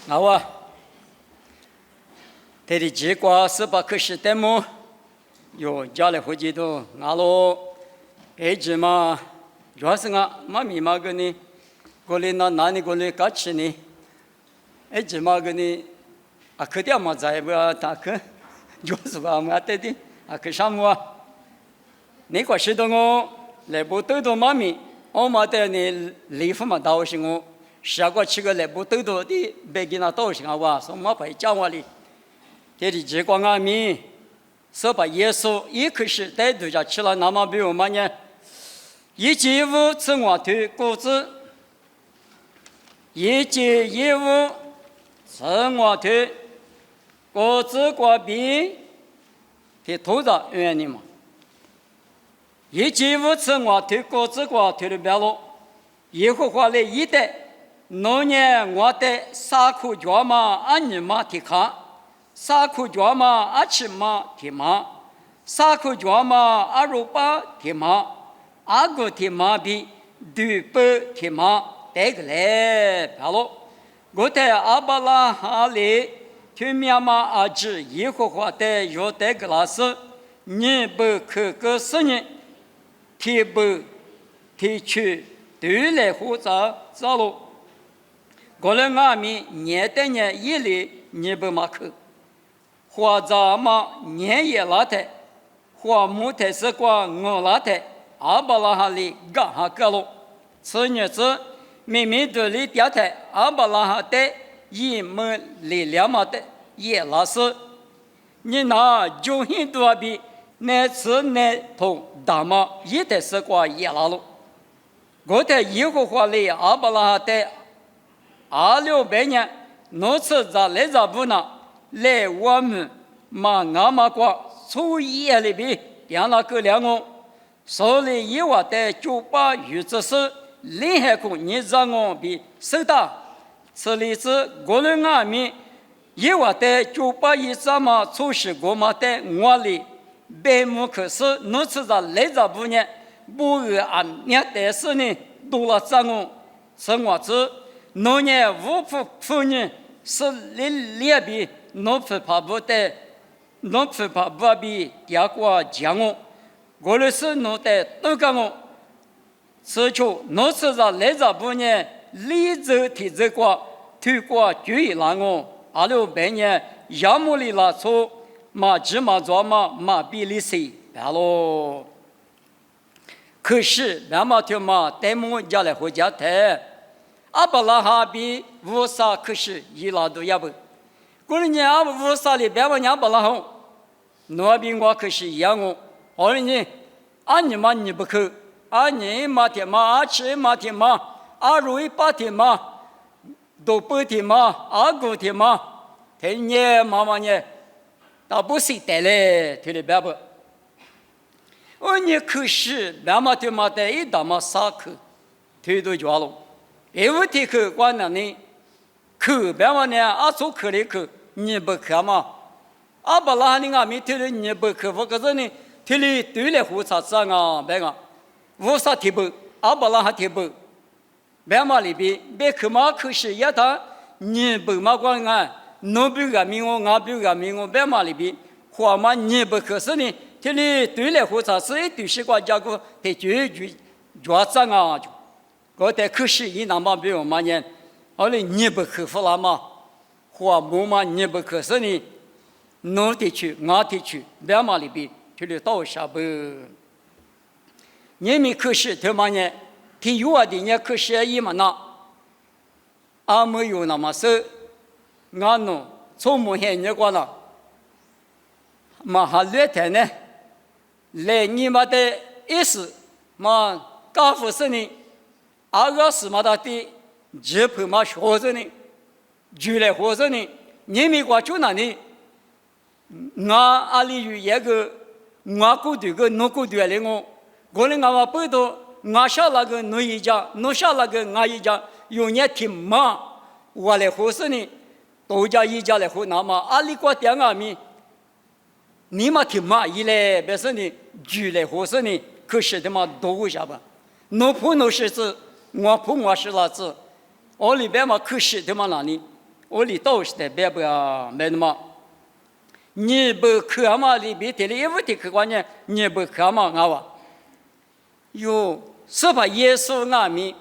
아와 대리 지과 스바크시 때문 요 자레 호지도 나로 에지마 좋아서가 마미마그니 골리나 나니 골리 같이니 에지마그니 아크디아 마자이바 다크 좋아서가 마테디 아크샤무아 네과 시동오 레보토도 마미 오마테니 리프마 다오싱오 샤과 치가 레보토도디 베기나 다오싱아 와 소마파이 짜와리 대리 지광아미 서바 예수 이크시 대두자 치라 남아비오마냐 이지우 증화퇴 고즈 이지예우 증화퇴 고즈과비 대도자 의원님 이지우 증화퇴 고즈과퇴를 별로 예호화래 이대 노년 와대 사쿠 좌마 아니마티카 사쿠 좌마 아치마 티마 사쿠 좌마 아루파 티마 아구 티마비 두프 티마 대글레 별로 고테 아발라 할리 튜미야마 아지 예호화대 요대 글라스 니브 그거스니 티브 티추 둘레 후자 자로 골랭아미 녜데냐 일리 니브마크 화자마 녜예라테 화무테스과 응라테 아발라할리 가하칼로 스녀스 미미들리 띠아테 아발라하테 이물리랴마테 예라스 니나 조힌두아비 네스네토 다마 예테스과 예라로 고테 예호화리 아발라하테 알료베냐 노스자 레자부나 레 워무 마나마과 소이엘리비 야나크량오 소리 이와데 주바 유즈스 리해고 니장오 비 스다 스리스 고릉아미 이와데 주바 이사마 소시 고마데 응와리 베무크스 노스자 레자부냐 부르 안냐데스니 돌아장오 성와즈 노냐 우프 푸니 스릴리아비 노프 바보테 노프 바바비 야과 장오 고르스 노테 뜨강오 스초 노스자 레자부냐 리즈 티즈과 투과 주이랑오 알로베냐 야몰리라소 마지마조마 마빌리시 별로 그시 라마티마 때문 자레 호자테 아발라하비 우사 그시 이라도 야부 그러냐 우사리 배워냐 발라호 노빈과 그시 양오 어린이 아니만 니버크 아니 마티마 아치 마티마 아루이 파티마 도프티마 아구티마 대nye 마마nye 다부시 때레 들배버 언니 그시 라마티마데 이 다마사크 되도 좋아로 에우티크 관나니 그 배만에 아소크리크 니버카마 아발라니가 미트르 니버크 버거니 틀리 둘레 후사상아 배가 우사티브 아발라하티브 배말리비 베크마 크시 야타 니버마광아 노비가 미고 나비가 미고 배말리비 화마 니버크스니 틀리 둘레 후사스이 뒤시과 자고 대주주 좋아상아 그때 그시 이 남아비오 마년 얼리 니버크 플라마 화 모마 니버크스니 노티추 나티추 배말리비 틀리 도샤브 니미 그시 더마냐 티유아디냐 그시 이마나 아무요 남아서 나노 소모해녀과나 마할레테네 레니마데 이스 마 까프스니 아가스마다티 제프마 쇼즈니 줄레 호즈니 니미과 주나니 나 알리유 예그 나쿠드그 노쿠드엘링오 고랭아와 쁘도 나샤라그 노이자 노샤라그 나이자 요냐팀마 와레 호스니 도자 이자레 호나마 알리과 땡아미 니마팀마 이레 베스니 줄레 호스니 그시드마 도구샤바 노푸노시스我普我是了子，我里边嘛可是的嘛那里，我里都是的别不啊，没那么。你不看嘛里边的一物的客观呢，你不看嘛啊哇？有是把耶稣阿米，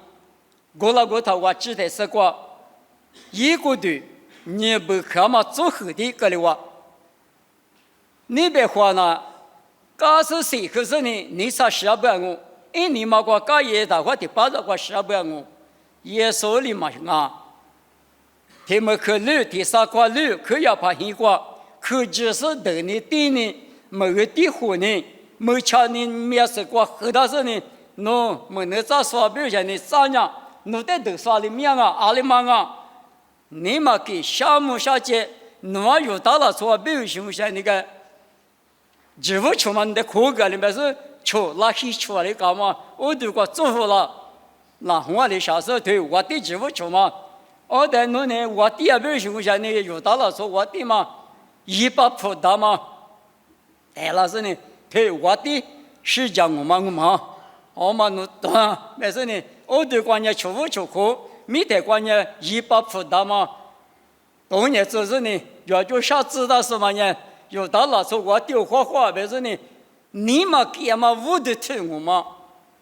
过了过头我只得是过一个队，你不看嘛组合的个里哇？你别话呢，假是谁可是呢？你才12万我，你嘛个假也大话的80个12万我，耶稣里嘛啊。他们可绿，第三块绿，可要怕黑瓜，可只是等你地呢，没个地火呢，没抢你面试过，后头是呢，喏，没能咋说，比如像你啥样，侬在头刷里面啊，阿里嘛啊，你嘛给项目下去，侬有到了说，比如像那个，支付出嘛，你的课个里面是出拉稀出来干嘛？我都过祝福了，那我的小时候对我的支付出嘛。我在那呢，我第二遍学下呢，有到了说我的嘛，100%大嘛，但那是呢，对我的是讲我嘛，我们那但是呢，我对关键出口，没得关键100%大嘛，当年就是呢，要就啥知道什么呢？有到了说我丢花，但是呢，你嘛给嘛无的推我嘛，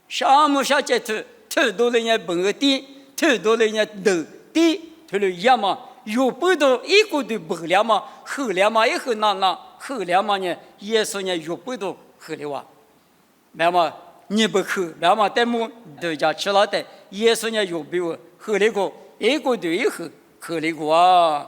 啥么下去推到人家本个地，推到人家头。地推了一嘛，有不多一个都不了嘛，后来嘛也很难，后来嘛呢，耶稣呢有不多后来哇，那么你不去，那么咱们大家吃了的，耶稣呢有比我后来个一个都以后来个啊，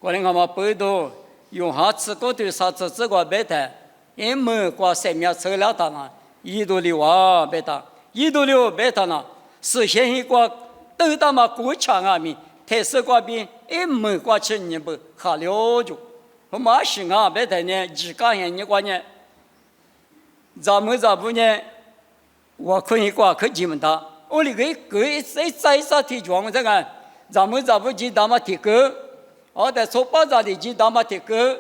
过来我们不多用下吃个对啥子这个白的，因为过生命吃了它呢，一度六啊白的，一度六白的呢，是现一个。都他妈过强啊！咪台式瓜边没过去你不下了就，我马上啊！别在呢，几个人你过呢？咱们不呢？我可以过去基本大，我那个再啥提状这个，咱们不记他妈提个，我在说巴扎的记他妈提个，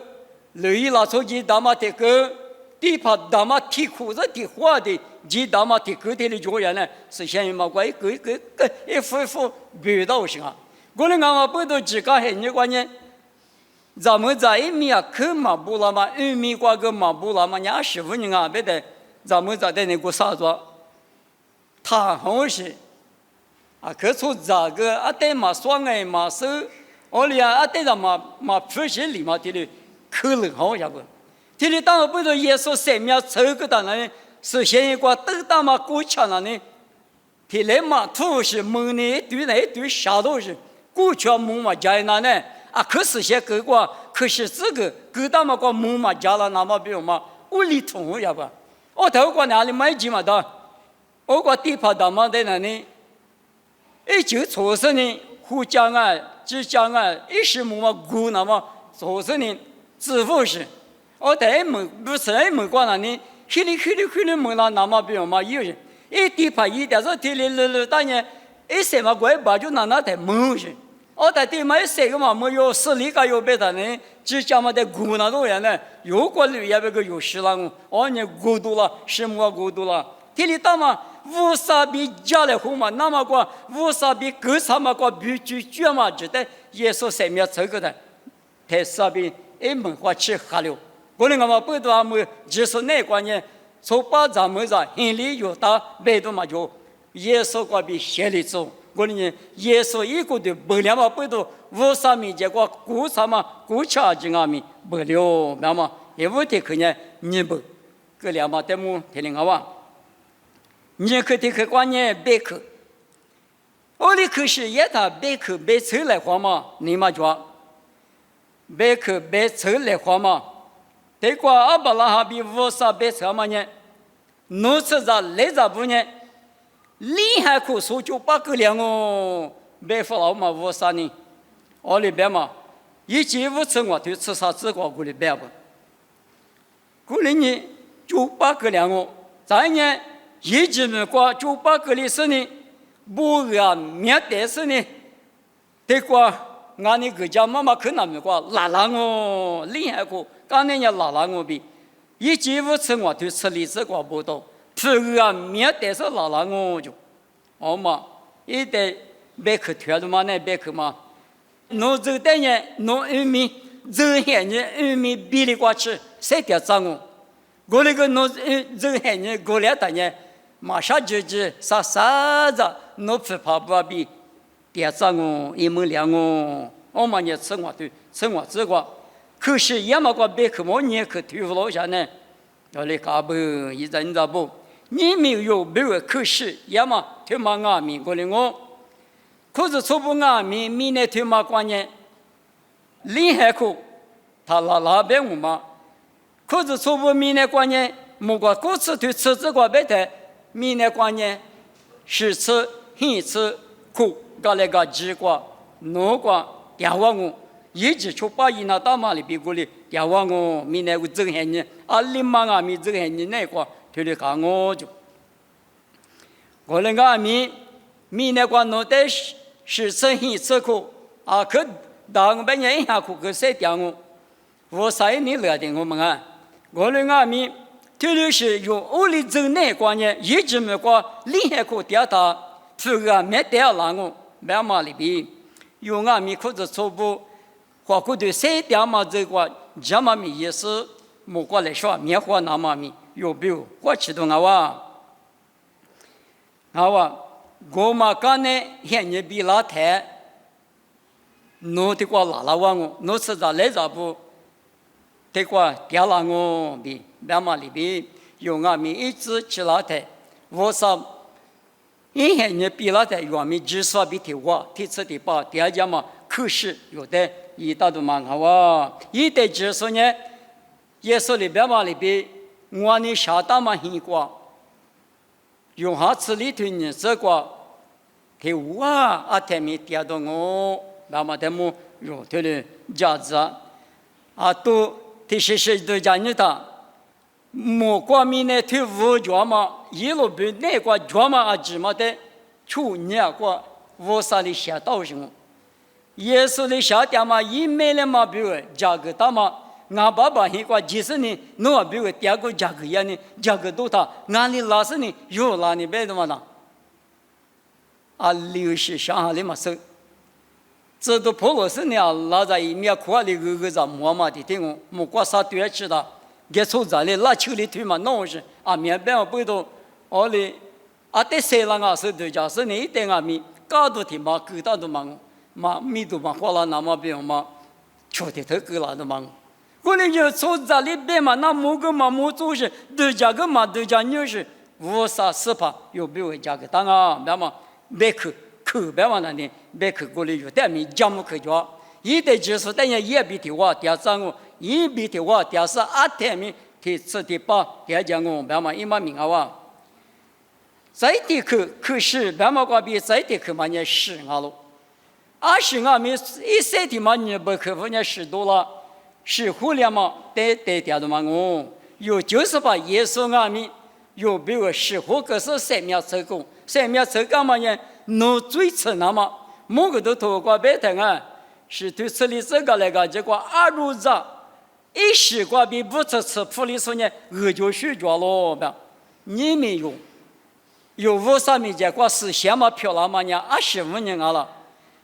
雷拉说记他妈提个。地怕他妈提裤子提花的，记他妈提个的jo人呢，是现在嘛个一副别到行啊！过来俺们不都几个很你关键，咱们在一米啊去嘛不了嘛，1米过个嘛不了嘛，25年啊，别的咱们在那个啥子，他好些啊，可出这个啊，对嘛双眼嘛手，我俩啊对着嘛出些里嘛的嘞，可能好下不。这里当然不是耶稣生命这个当然是现一个都当嘛过强了呢，这里嘛土是蒙呢一堆下头是过去蒙嘛加那呢啊，可是些个个可是这个个当嘛个蒙嘛加了那么比如嘛无厘头呀吧，我头个哪里买几嘛的，我个地盘大嘛在那里，一就做事呢，胡讲啊，只讲啊，一时蒙嘛过那么做事呢，支付是。我在门不是在门关那里，去里门那那么比如嘛有些，一地盘一点是地里当年一什么怪把就那在门去，我在地嘛一些个嘛没有实力个有别的呢，只讲嘛在过那种人呢，有过旅也别个有事了，我年过度了，什么过度了，地里当嘛无啥比家里好嘛，那么个无啥比各啥嘛个比绝嘛，觉得耶稣生命这个的，太傻逼，一门话去下流。过来我们不多么就是那观念，从把咱们心里有大，别的嘛就耶稣个比心里走。过来呢，耶稣一个的不了嘛，不多无啥米结果，古啥嘛古恰金阿米不了，那么也不得可能你不，个两嘛得么听听话，你可得可观念别去，我的可是也他别去别出来话嘛，你嘛就别去别出来话嘛。这个阿巴拉哈比无啥别什么呢？侬是在来着不呢？厉害可说就把个两哦，别说了嘛无啥呢？我里边嘛，一节无吃我就吃啥子个过里边不？过里呢就把个两哦，再呢一节没过就把个里是呢，不啊面的是呢，这个俺那个家妈妈可那么过拉哦，厉害可。刚才也拉我比，一节无吃我就吃荔枝瓜不到，吃啊面但是拉我就，好嘛，一得别去挑的嘛，那别去嘛，侬走的呢，侬后面走海呢，后面比里过去，谁点脏我？过来个侬走海呢，过来的呢，马上就啥啥子，侬不怕不比点脏我，一门两我，我们也吃我对，吃我这个，可是也么个别去我年去退不落下呢，要来搞不，一阵子不，你没有没有可是也么退嘛俺们过来我。可是初步俺们明年退嘛关键，厉害苦，他拉边我嘛。可是初步明年关键，莫个过次对吃这个别的，明年关键是吃很吃苦，搞那个鸡瓜、牛瓜、电话我，一直出把一那大马里比过来，电话我明年我走海呢，立马俺们走海呢那个退的看我就，我那俺们明年关弄的是吃很吃苦，可当半年一下苦可谁点我？我啥也没乐的我们啊，我那俺们就是用屋里走那关键，一直没过厉害苦点他，这个没点让我买马里边，用俺们可是初步，或者对谁点嘛这个，这么米也是没过来说，棉花那么米有没有？我启动啊我嘛刚呢，现在比拉台，侬的话拉我，侬是咋来咋不？的话点拉我比，那么里边有俺们一直去拉台，我说，现在比拉台我们至少比提我提出的把第二家嘛，可是有的一大都蛮好一的就是呢，耶稣里边嘛里边，我呢下大嘛很过。用下次里头呢，这个给我他们点到我，那么他们有他的价值都这些都讲你的，莫光明呢，退伍做嘛，一路被那个做嘛芝麻的，去年个我啥里写到什么，耶稣的下点嘛，一买了嘛，比如价格大嘛。俺爸爸那个几十年，侬比如第二个价格呀呢，价格多大？俺的老师呢，有哪里别的嘛呢？留些上下的嘛收，这都破了是呢，拉在一面苦里个在磨嘛的听我，莫过啥对吃的，给抽着嘞，拉球里推嘛弄是面边不都，嘞，得谁让俺手对家是呢？一点面，高度的嘛，高大的嘛密度嘛，花了那么别嘛，确的头高了的嘛。过来就抽着里边嘛，那某个嘛某做是，对家个嘛对家牛是，无啥事怕，有别为家个当那么别去口别嘛那呢，别去过来就带米讲么去着，一的就是等于也比的话，第二我一比的话，第二是天米，第四第八，第二讲我别嘛一嘛名啊再的可是别嘛个比再的去嘛也10了，20米一三的嘛你不克服人10多了。是互联网带掉的嘛？有就是把耶稣阿弥有比如15个是3秒成功，3秒成功嘛呢？侬最迟那么某个都透过白天是对这里这个来个结果2日一时过比不吃普利索呢，就睡着了吧？你没有50米结果是先嘛漂亮嘛呢？25年了，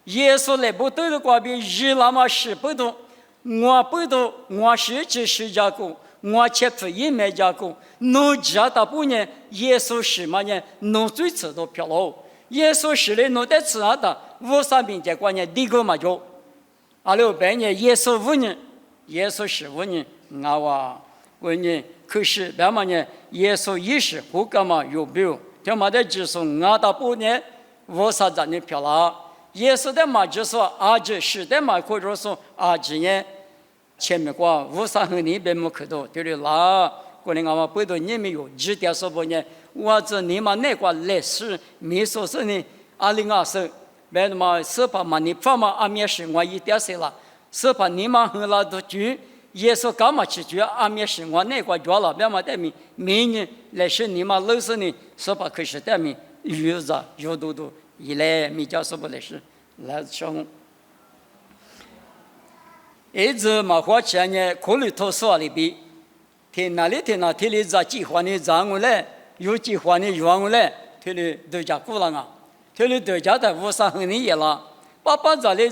耶稣来不对的过比日那么10不多。我不懂，我是加工，我切出一枚加工，侬只要大半年，耶稣是嘛呢？侬最迟都漂亮，耶稣是嘞，侬得吃啥的？50米结果呢？第个嘛就，600年耶稣5年，耶稣15年，5年，可是别嘛呢？耶稣10后个嘛有没有？他妈的只说大半年，50年漂亮，耶稣的嘛就说是的嘛，或者说20年。前面过50和你别没看到，对了啦，过来俺们不都你们有几点说不呢？我这你们那个历史没说是呢，2020，别的嘛是把嘛你发嘛面是我一点谁了，是把你们和那都去，也是干嘛去去面是我那个做了，别嘛对面明年来是你们老师呢，是把可是对面有多一来没叫什么来是来上。一直嘛花钱呢，考虑投诉里边，天哪里在计划呢，让我来，有计划呢让我来，天里都家过了啊，天里都家在50和你也了，爸爸这里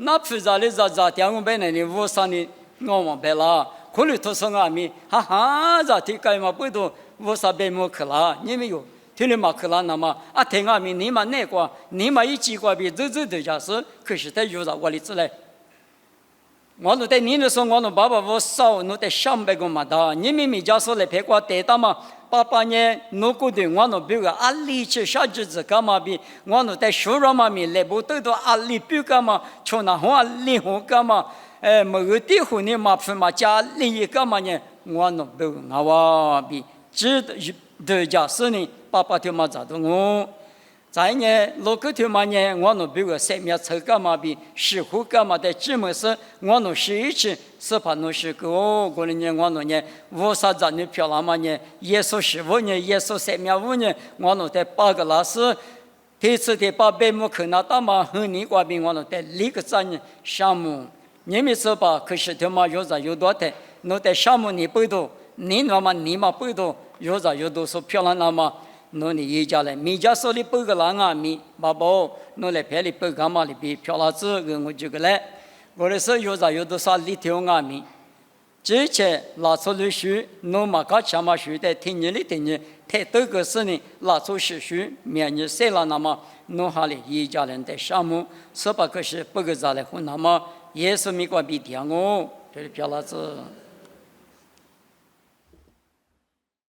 那菩萨的在天空边的无上的我们白了，可里头说阿弥，哈哈，在天盖嘛不都无上边莫去了，你们有。听了嘛，去了那么啊，听阿弥，你们那个，你们一几个比走的家是，可是在有着我的之类。我都在你的时候，我都爸爸我少，我在上百个嘛的，你们没家说来陪我带到嘛，爸爸呢，我估计我都比个阿里去小日子干嘛比，我都在收入嘛面来不都都阿里比干嘛，从那红阿里红干嘛，某个地方呢嘛分嘛家里干嘛呢，我都比我比知的家是呢。爸爸就嘛找到我，在呢，如果就嘛呢，我弄比如生命车干嘛比，石斛干嘛的，这么是，我弄是一起，是怕弄是个，过了呢，我弄呢，我啥子呢漂亮嘛呢，耶稣师傅呢，耶稣生命五呢，我弄在8个老师，第一次的把白木去拿到嘛，和你挂边我弄在2个站呢项目，你们说吧，可是他妈有啥有多的，弄在项目你不多，你那么你嘛不多，有啥有多说漂亮那么。侬你一家来，每家手里背个狼啊米，爸爸，侬来陪里背干嘛里边漂亮子跟我这个来，我的是有啥有多少里头啊米，之前拿出来书，侬嘛搞什么书的，听你的听你，太多个事呢，拿出是书，明年谁了那么，侬哈里一家人在项目，18个是8个咋来混那么，也是没关闭点哦，这是漂亮子。